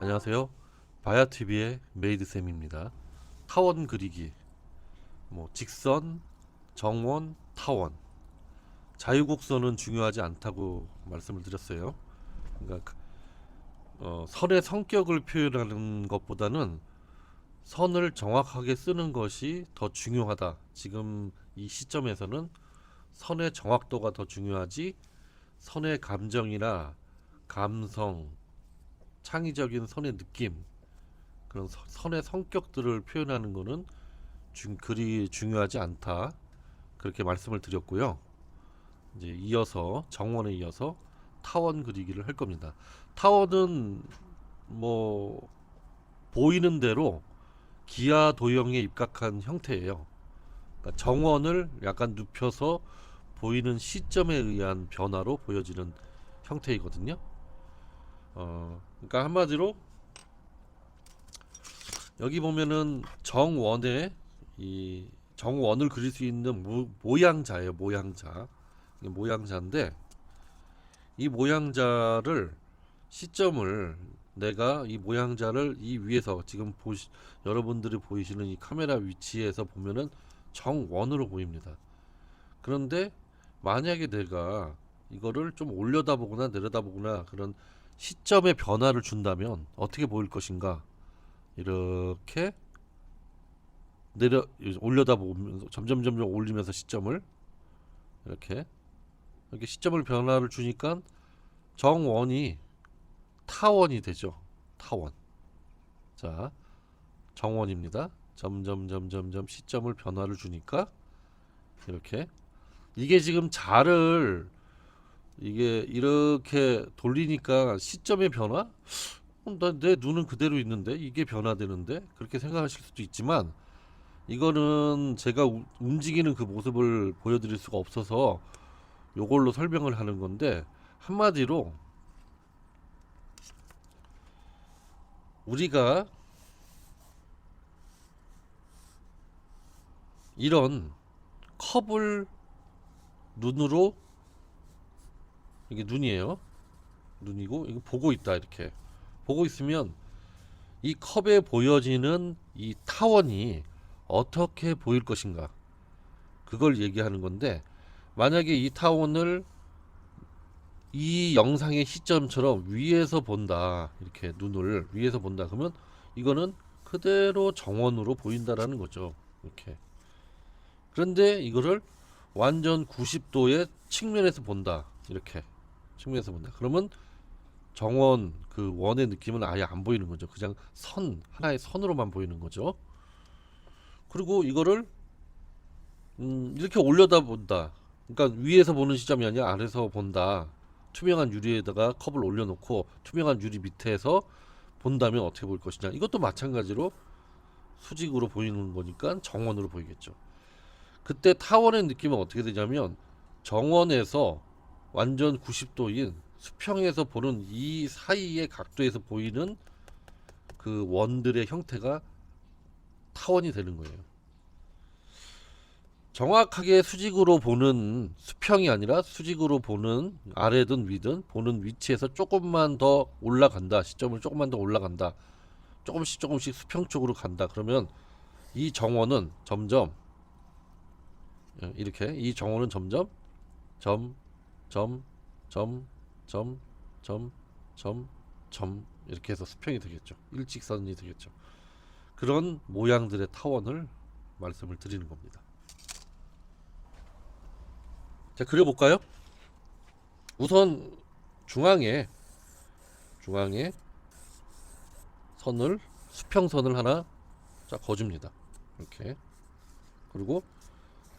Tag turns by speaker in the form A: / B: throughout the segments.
A: 안녕하세요. 바야TV의 메이드쌤입니다. 타원 그리기, 직선, 정원, 타원, 자유곡선은 중요하지 않다고 말씀을 드렸어요. 그러니까 선의 성격을 표현하는 것보다는 선을 정확하게 쓰는 것이 더 중요하다. 지금 이 시점에서는 선의 정확도가 더 중요하지, 선의 감정이나 감성, 창의적인 선의 느낌, 그런 선의 성격들을 표현하는 것은 그리 중요하지 않다. 그렇게 말씀을 드렸고요. 이제 이어서 정원에 이어서 타원 그리기를 할 겁니다. 타원은 뭐 보이는 대로 기하 도형에 입각한 형태예요. 그러니까 정원을 약간 눕혀서 보이는 시점에 의한 변화로 보여지는 형태이거든요. 그러니까 한마디로 여기 보면은 정원에 이 정원을 그릴 수 있는 모양자예요. 모양자. 이게 모양자인데 이 모양자를 시점을 내가 이 모양자를 이 위에서 지금 여러분들이 보이시는 이 카메라 위치에서 보면은 정원으로 보입니다. 그런데 만약에 내가 이거를 좀 올려다보거나 내려다보거나 그런 시점의 변화를 준다면 어떻게 보일 것인가? 이렇게 올려다 보면서 점점 올리면서 시점을 이렇게 시점을 변화를 주니까 정원이 타원이 되죠. 타원. 자, 정원입니다. 점점 시점을 변화를 주니까 이렇게 이게 지금 자를 이게 이렇게 돌리니까 시점의 변화? 내 눈은 그대로 있는데 이게 변화되는데 그렇게 생각하실 수도 있지만 이거는 제가 움직이는 그 모습을 보여드릴 수가 없어서 요걸로 설명을 하는 건데 한마디로 우리가 이런 컵을 눈으로 이게 눈이에요. 눈이고 이거 보고 있다 이렇게 보고 있으면 이 컵에 보여지는 이 타원이 어떻게 보일 것인가 그걸 얘기하는 건데 만약에 이 타원을 이 영상의 시점처럼 위에서 본다 이렇게 눈을 위에서 본다 그러면 이거는 그대로 정원으로 보인다라는 거죠. 이렇게 그런데 이거를 완전 90도의 측면에서 본다 이렇게 측면에서 본다 그러면 정원 그 원의 느낌은 아예 안 보이는 거죠. 그냥 선 하나의 선으로만 보이는 거죠. 그리고 이거를 이렇게 올려다 본다. 그러니까 위에서 보는 시점이 아니라 아래서 본다. 투명한 유리에다가 컵을 올려놓고 투명한 유리 밑에서 본다면 어떻게 보일 것이냐. 이것도 마찬가지로 수직으로 보이는 거니까 정원으로 보이겠죠. 그때 타원의 느낌은 어떻게 되냐면 정원에서 완전 90도인 수평에서 보는 이 사이의 각도에서 보이는 그 원들의 형태가 타원이 되는 거예요. 정확하게 수직으로 보는 수평이 아니라 수직으로 보는 아래든 위든 보는 위치에서 조금만 더 올라간다. 시점을 조금만 더 올라간다. 조금씩 수평 쪽으로 간다. 그러면 이 정원은 점점 이렇게 이 정원은 점점 점, 점, 점, 점, 점, 점 이렇게 해서 수평이 되겠죠. 일직선이 되겠죠. 그런 모양들의 타원을 말씀을 드리는 겁니다. 자, 그려볼까요? 우선 중앙에 선을 수평선을 하나 쫙 거줍니다. 이렇게 그리고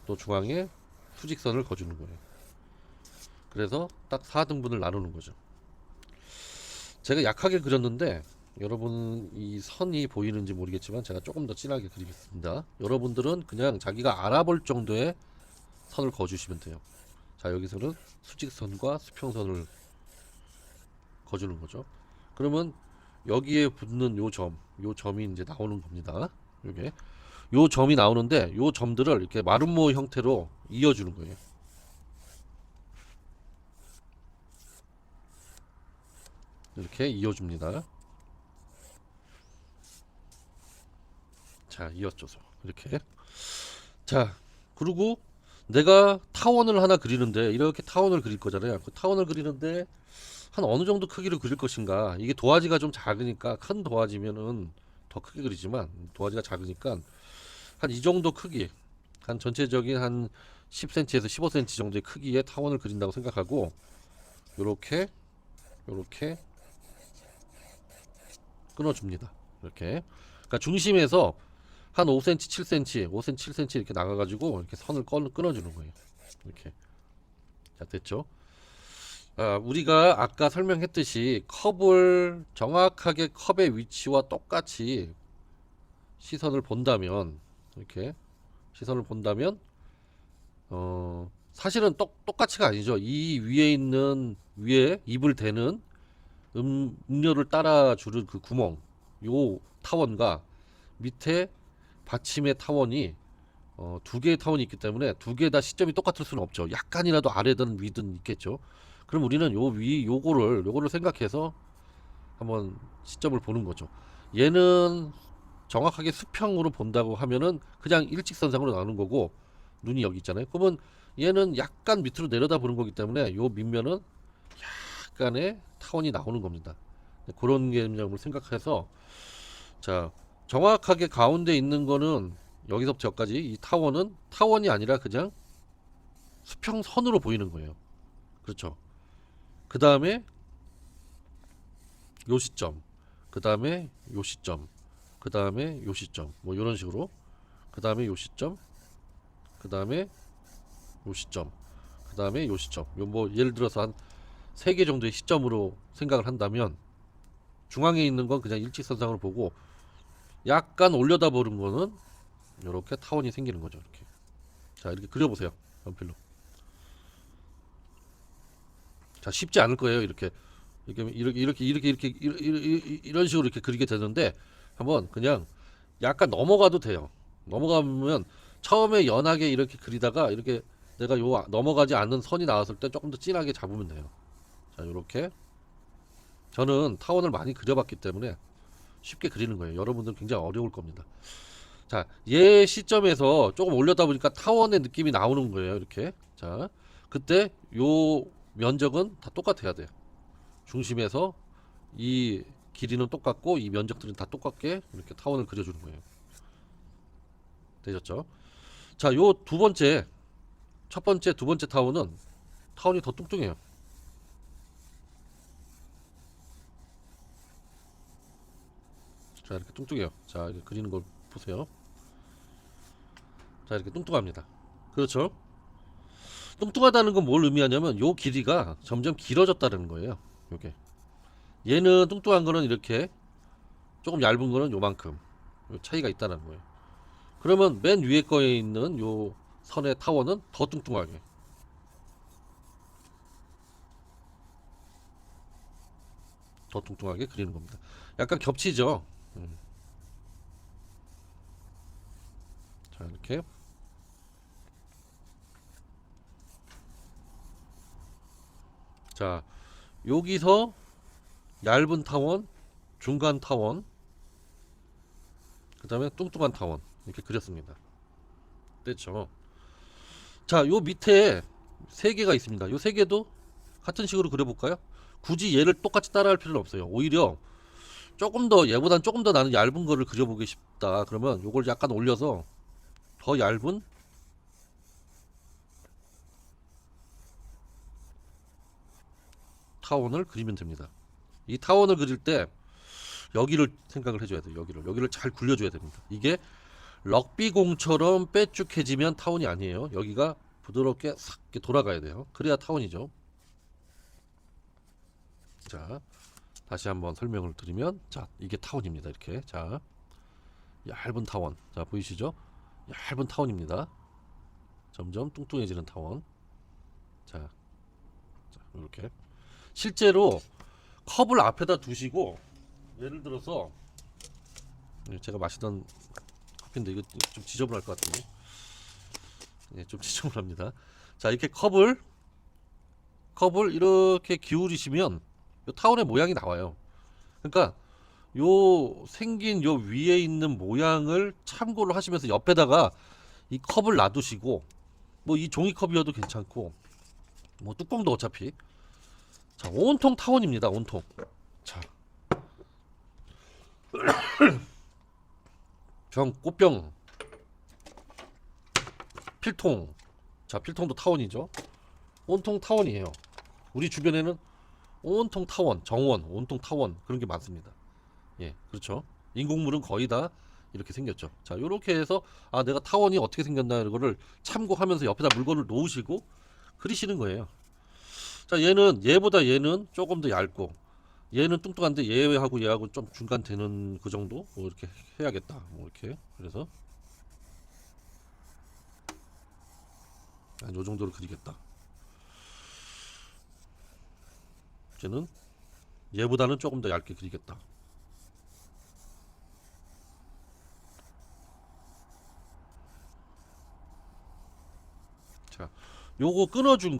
A: 또 중앙에 수직선을 거주는 거예요. 그래서 딱 4등분을 나누는 거죠. 제가 약하게 그렸는데 여러분 이 선이 보이는지 모르겠지만 제가 조금 더 진하게 그리겠습니다. 여러분들은 그냥 자기가 알아볼 정도의 선을 그어주시면 돼요. 자, 여기서는 수직선과 수평선을 그어주는 거죠. 그러면 여기에 붙는 요 점이 이제 나오는 겁니다. 요게 요 점이 나오는데 요 점들을 이렇게 마름모 형태로 이어주는 거예요. 이렇게 이어줍니다. 자, 이어져서 이렇게. 자, 그리고 내가 타원을 하나 그리는데 이렇게 타원을 그릴 거잖아요. 그 타원을 그리는데 한 어느 정도 크기로 그릴 것인가. 이게 도화지가 좀 작으니까, 큰 도화지면은 더 크게 그리지만 도화지가 작으니까 한 이 정도 크기, 한 전체적인 한 10cm에서 15cm 정도의 크기의 타원을 그린다고 생각하고, 요렇게 요렇게 끊어줍니다. 이렇게. 그러니까 중심에서 한 5cm, 7cm, 5cm, 7cm 이렇게 나가가지고 이렇게 선을 끊어주는 거예요. 이렇게. 자, 됐죠? 우리가 아까 설명했듯이 컵을 정확하게 컵의 위치와 똑같이 시선을 본다면, 이렇게 시선을 본다면, 사실은 똑같이가 아니죠. 이 위에 있는, 위에 입을 대는 음료를 따라주는 그 구멍, 요 타원과 밑에 받침의 타원이 두 개의 타원이 있기 때문에 두 개 다 시점이 똑같을 수는 없죠. 약간이라도 아래든 위든 있겠죠. 그럼 우리는 요거를 생각해서 한번 시점을 보는 거죠. 얘는 정확하게 수평으로 본다고 하면은 그냥 일직선상으로 나오는 거고, 눈이 여기 있잖아요. 그러면 얘는 약간 밑으로 내려다 보는 거기 때문에 요 밑면은 약간의 타원이 나오는 겁니다. 그런 개념을 생각해서, 자, 정확하게 가운데 있는 거는 여기서부터 여기까지 이 타원은 타원이 아니라 그냥 수평선으로 보이는 거예요. 그렇죠. 그 다음에 요 시점, 그 다음에 요 시점, 그 다음에 요 시점, 뭐 이런 식으로, 그 다음에 요 시점, 그 다음에 요 시점, 그 다음에 요 시점, 요 뭐 예를 들어서 한 3개 정도의 시점으로 생각을 한다면, 중앙에 있는 건 그냥 일직선상으로 보고 약간 올려다 보는 거는 이렇게 타원이 생기는 거죠. 이렇게. 자, 이렇게 그려보세요. 연필로. 자, 쉽지 않을 거예요. 이런 식으로 이렇게 그리게 되는데, 한번 그냥 약간 넘어가도 돼요. 넘어가면 처음에 연하게 이렇게 그리다가, 이렇게 내가 요 넘어가지 않는 선이 나왔을 때 조금 더 진하게 잡으면 돼요. 자, 요렇게. 저는 타원을 많이 그려봤기 때문에 쉽게 그리는 거예요. 여러분들은 굉장히 어려울 겁니다. 자, 얘 시점에서 조금 올렸다 보니까 타원의 느낌이 나오는 거예요. 이렇게. 자, 그때 요 면적은 다 똑같아야 돼요. 중심에서 이 길이는 똑같고 이 면적들은 다 똑같게 이렇게 타원을 그려주는 거예요. 되셨죠? 자, 요 두 번째, 첫 번째, 두 번째 타원이 더 뚱뚱해요. 자, 이렇게 뚱뚱해요. 자, 이렇게 그리는 걸 보세요. 자, 이렇게 뚱뚱합니다. 그렇죠? 뚱뚱하다는 건 뭘 의미하냐면 요 길이가 점점 길어졌다는 거예요. 요게. 얘는 뚱뚱한 거는 이렇게, 조금 얇은 거는 요만큼. 요 차이가 있다는 거예요. 그러면 맨 위에 거에 있는 요 선의 타원은 더 뚱뚱하게. 더 뚱뚱하게 그리는 겁니다. 약간 겹치죠? 자, 이렇게. 자, 여기서 얇은 타원, 중간 타원, 그 다음에 뚱뚱한 타원 이렇게 그렸습니다. 됐죠? 자, 요 밑에 세 개가 있습니다. 요 세 개도 같은 식으로 그려볼까요? 굳이 얘를 똑같이 따라할 필요는 없어요. 오히려 얘보단 조금 더 나는 얇은 거를 그려보고 싶다. 그러면 요걸 약간 올려서 더 얇은 타원을 그리면 됩니다. 이 타원을 그릴 때 여기를 생각을 해줘야 돼요. 여기를 잘 굴려줘야 됩니다. 이게 럭비공처럼 빼쭉해지면 타원이 아니에요. 여기가 부드럽게 싹 이렇게 돌아가야 돼요. 그래야 타원이죠. 자, 다시 한번 설명을 드리면, 자, 이게 타원입니다. 이렇게. 자, 얇은 타원. 자, 보이시죠? 얇은 타원입니다. 점점 뚱뚱해지는 타원. 자, 이렇게. 실제로 컵을 앞에다 두시고, 예를 들어서 제가 마시던 커피인데 이거 좀 지저분할 것 같은데, 좀 지저분합니다. 자, 이렇게 컵을 이렇게 기울이시면 이 타원의 모양이 나와요. 그러니까 요 생긴 요 위에 있는 모양을 참고를 하시면서 옆에다가 이 컵을 놔두시고, 뭐 이 종이컵이어도 괜찮고, 뭐 뚜껑도 어차피, 자, 온통 타원입니다. 온통. 자, 꽃병, 필통. 자, 필통도 타원이죠. 온통 타원이에요. 우리 주변에는 온통 타원, 정원, 온통 타원 그런 게 많습니다. 예, 그렇죠. 인공물은 거의 다 이렇게 생겼죠. 자, 요렇게 해서 아, 내가 타원이 어떻게 생겼나 이거를 참고하면서 옆에다 물건을 놓으시고 그리시는 거예요. 자, 얘보다 조금 더 얇고, 얘는 뚱뚱한데 얘하고 얘하고 좀 중간 되는 그 정도 뭐 이렇게 해야겠다. 뭐 이렇게. 그래서 요 정도로 그리겠다. 이제는 얘보다는 조금 더 얇게 그리겠다. 자, 요거 끊어준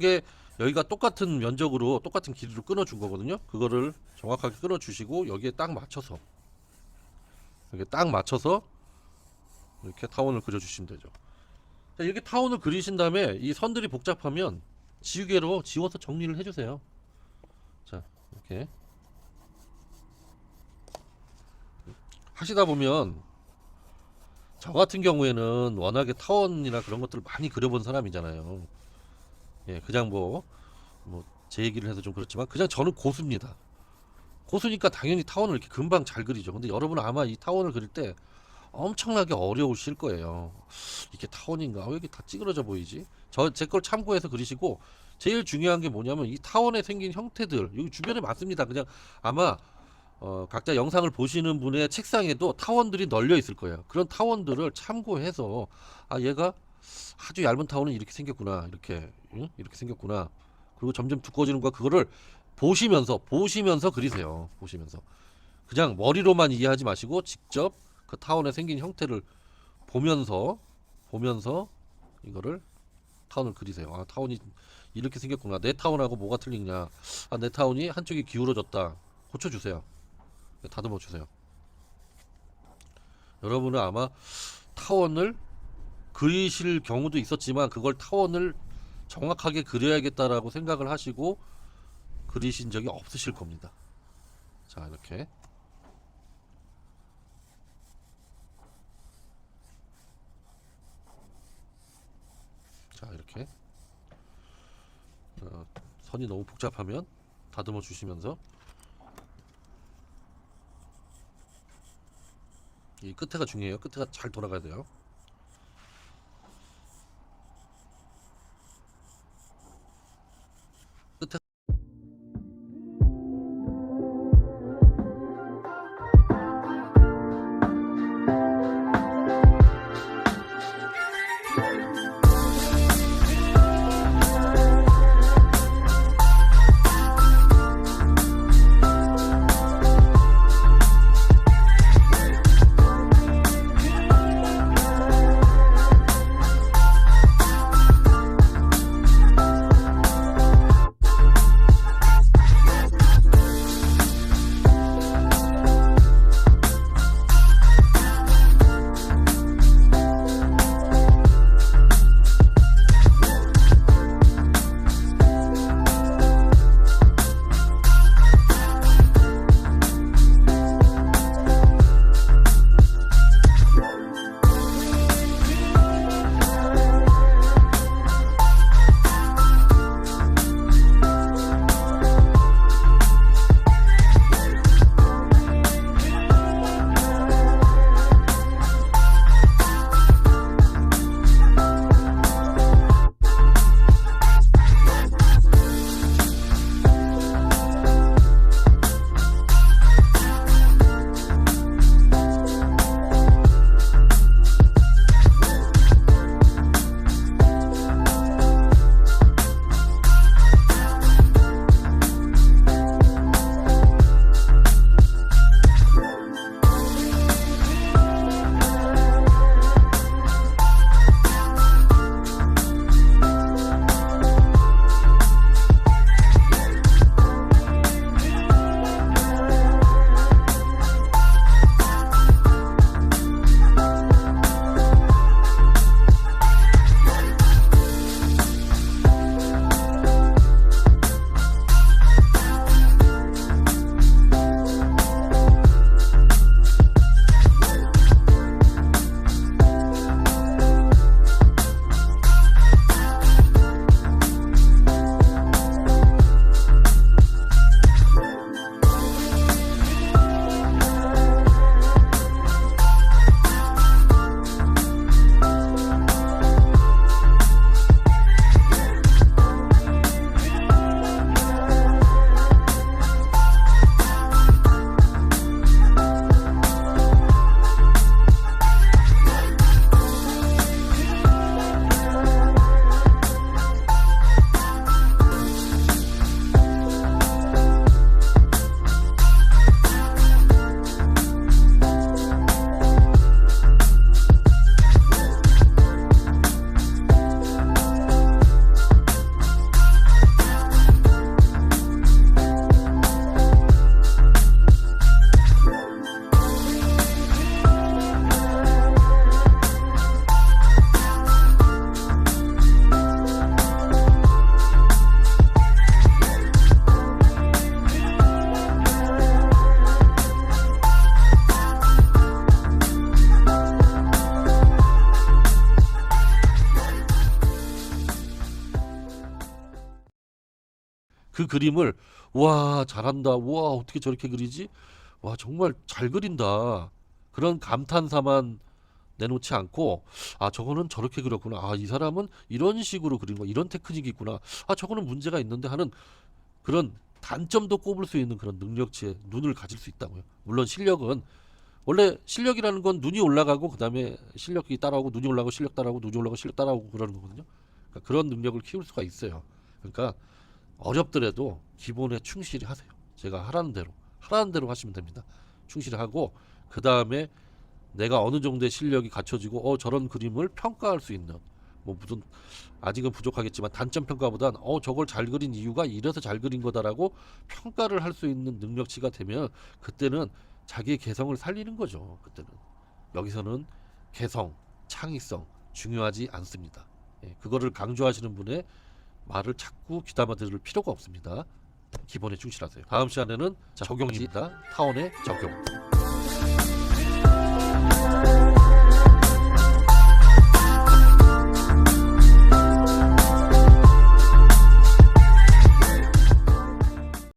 A: 게 여기가 똑같은 면적으로 똑같은 길이로 끊어준 거거든요. 그거를 정확하게 끊어주시고 여기에 딱 맞춰서 이렇게 타원을 그려주시면 되죠. 자, 이렇게 타원을 그리신 다음에 이 선들이 복잡하면 지우개로 지워서 정리를 해주세요. 자, 이렇게 하시다 보면 저 같은 경우에는 워낙에 타원이나 그런 것들을 많이 그려본 사람이잖아요. 예, 그냥 제 얘기를 해서 좀 그렇지만 그냥 저는 고수입니다. 고수니까 당연히 타원을 이렇게 금방 잘 그리죠. 근데 여러분은 아마 이 타원을 그릴 때 엄청나게 어려우실 거예요. 이게 타원인가? 왜 이렇게 다 찌그러져 보이지? 제 걸 참고해서 그리시고, 제일 중요한 게 뭐냐면 이 타원에 생긴 형태들 여기 주변에 많습니다. 그냥 아마 각자 영상을 보시는 분의 책상에도 타원들이 널려 있을 거예요. 그런 타원들을 참고해서 아, 얘가 아주 얇은 타원은 이렇게 생겼구나, 이렇게, 응? 이렇게 생겼구나. 그리고 점점 두꺼워지는 거, 그거를 보시면서 그리세요. 보시면서 그냥 머리로만 이해하지 마시고 직접 그 타원에 생긴 형태를 보면서 이거를 타원을 그리세요. 아, 타원이 이렇게 생겼구나. 내 타원하고 뭐가 틀리냐? 아, 내 타원이 한쪽이 기울어졌다. 고쳐주세요. 다듬어 주세요. 여러분은 아마 타원을 그리실 경우도 있었지만 그걸 타원을 정확하게 그려야겠다라고 생각을 하시고 그리신 적이 없으실 겁니다. 자, 이렇게. 자, 이렇게. 선이 너무 복잡하면 다듬어 주시면서 이 끝에가 중요해요. 끝에가 잘 돌아가야 돼요. 끝에 그림을 와 잘한다, 와 어떻게 저렇게 그리지, 와 정말 잘 그린다, 그런 감탄사만 내놓지 않고 아 저거는 저렇게 그렸구나, 아 이 사람은 이런 식으로 그린 거, 이런 테크닉이 있구나, 아 저거는 문제가 있는데 하는 그런 단점도 꼽을 수 있는 그런 능력치에 눈을 가질 수 있다고요. 물론 실력은 원래 실력이라는 건 눈이 올라가고 그다음에 실력이 따라오고, 눈이 올라가고 실력 따라오고, 눈이 올라가고 실력 따라오고 그러는 거거든요. 그러니까 그런 능력을 키울 수가 있어요. 그러니까 어렵더라도 기본에 충실히 하세요. 제가 하라는 대로 하시면 됩니다. 충실히 하고 그 다음에 내가 어느 정도의 실력이 갖춰지고 저런 그림을 평가할 수 있는, 뭐 무슨 아직은 부족하겠지만 단점 평가보단 저걸 잘 그린 이유가 이래서 잘 그린 거다라고 평가를 할 수 있는 능력치가 되면 그때는 자기의 개성을 살리는 거죠. 그때는 여기서는 개성, 창의성 중요하지 않습니다. 예, 그거를 강조하시는 분의 말을 자꾸 귀담아 들을 필요가 없습니다. 기본에 충실하세요. 다음 시간에는 적용입니다. 타원의 적용.